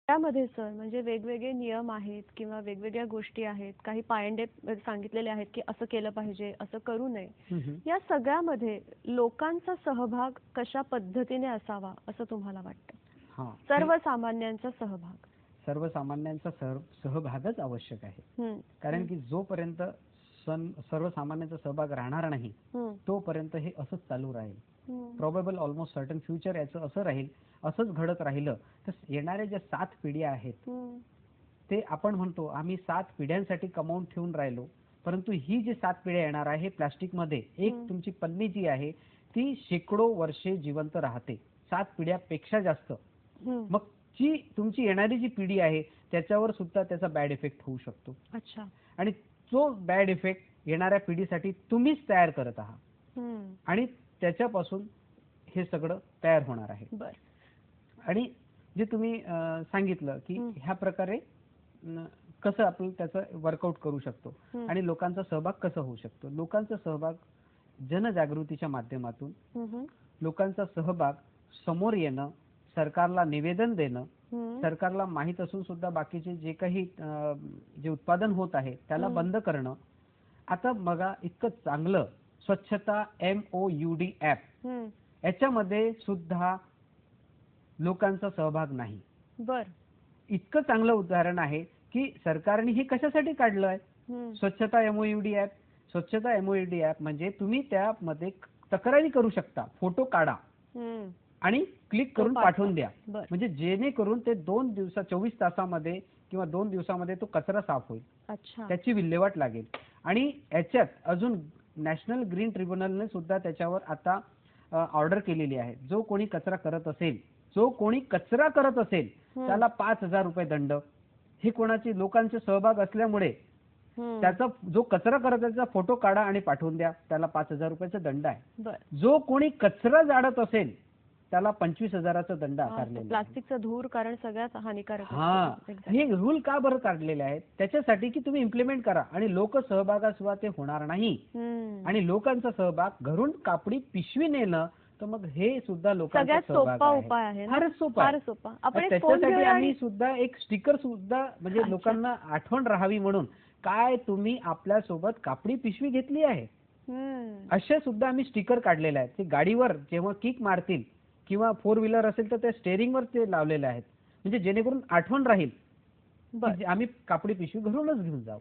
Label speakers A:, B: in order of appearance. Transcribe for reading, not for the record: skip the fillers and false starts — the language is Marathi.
A: त्यामध्ये सर म्हणजे वेगवेगळे नियम आहेत किंवा वेगवेगळ्या गोष्टी आहेत, काही पायंडे सांगितलेले आहेत की असं केलं पाहिजे, असं करू नये. या सगळ्यामध्ये लोकांचा सहभाग कशा पद्धतीने असावा असं तुम्हाला वाटतं?
B: हां.
A: सर्वसामान्यांचा सहभाग.
B: सर्वसामान्यांचा सहभागच आवश्यक आहे. कारण की जोपर्यंत सर्वसामान्यांचा सहभाग राहणार नाही तोपर्यंत हे असंच चालू राहील. प्रोबेबल ऑलमोस्ट सर्टन फ्युचर याचं असं राहील, असंच घडत राहिलं तर येणाऱ्या ज्या 7 पिढ्या आहेत ते आपण म्हणतो आम्ही 7 पिढ्यांसाठी कमावून ठेवून राहिलो, परंतु ही जी 7 पिढ्या येणार आहे प्लास्टिक मध्ये एक तुमची पन्नी जी आहे ती शेकडो वर्षे जिवंत राहते, 7 पिढ्यापेक्षा जास्त. मग जी तुमची येणारी जी पिढी आहे त्याच्यावर सुद्धा त्याचा बॅड इफेक्ट होऊ शकतो.
A: अच्छा.
B: आणि तो बॅड इफेक्ट येणाऱ्या पिढीसाठी तुम्हीच तयार करत आहात आणि त्याच्यापासून हे सगळं तयार होणार आहे. आणि जे तुम्ही सांगितलं की ह्या प्रकारे कसं आपण त्याचं वर्कआउट करू शकतो आणि लोकांचा सहभाग कसा होऊ शकतो. लोकांचा सहभाग जनजागृतीच्या माध्यमातून, लोकांचा सहभाग समोर येणं, सरकारला निवेदन देणं, सरकारला माहित असून सुद्धा बाकीचे जे काही जे उत्पादन होत आहे त्याला बंद करणं. आता बघा इतकं चांगलं स्वच्छता MOUD ॲप याच्यामध्ये सुद्धा लोकांचा सहभाग नाही. इतकं चांगलं उदाहरण आहे की सरकारने हे कशासाठी काढलंय स्वच्छता MOUD ॲप. स्वच्छता MOUD ॲप म्हणजे तुम्ही त्यामध्ये तक्रारी करू शकता, फोटो काढा आणि क्लिक करून पाठवून द्या. म्हणजे जेणेकरून ते 24 तासामध्ये किंवा 2 दिवसामध्ये तो कचरा साफ होईल, त्याची विल्हेवाट लागेल. आणि याच्यात अजून नॅशनल ग्रीन ट्रिब्युनलने सुद्धा त्याच्यावर आता ऑर्डर केलेली आहे. जो कोणी कचरा करत असेल त्याला 5,000 रुपये दंड. हे कोणाची लोकांचे सहभाग असल्यामुळे त्याचा जो कचरा करत त्याचा फोटो काढा आणि पाठवून द्या, त्याला 5,000 रुपयाचा दंड आहे. जो कोणी कचरा जाळत असेल त्याला 25,000चा दंड आकारलेला आहे.
A: प्लास्टिकचा धूर कारण सगळ्यात हानिकारक
B: आहे. हे रूल का बरं काढलेले आहेत त्याच्यासाठी की तुम्ही इम्प्लिमेंट करा आणि लोक सहभागाशिवाय ते होणार नाही. आणि लोकांचा सहभाग घरून कापडी पिशवी नेणं तर मग हे सुद्धा लोकांचा सहभाग आहे. फारच सोपा. त्याच्यासाठी आम्ही सुद्धा एक स्टिकर सुद्धा म्हणजे लोकांना आठवण राहावी म्हणून काय तुम्ही आपल्या सोबत कापडी पिशवी घेतली आहे असे सुद्धा आम्ही स्टिकर काढलेले आहेत. ते गाडीवर जेव्हा किक मारतील किंवा 4 व्हीलर असेल तर त्या स्टेअरिंगवर ते लावलेले आहेत म्हणजे जेणेकरून आठवण राहील आम्ही कापडी पिशवी घरूनच घेऊन जाऊ.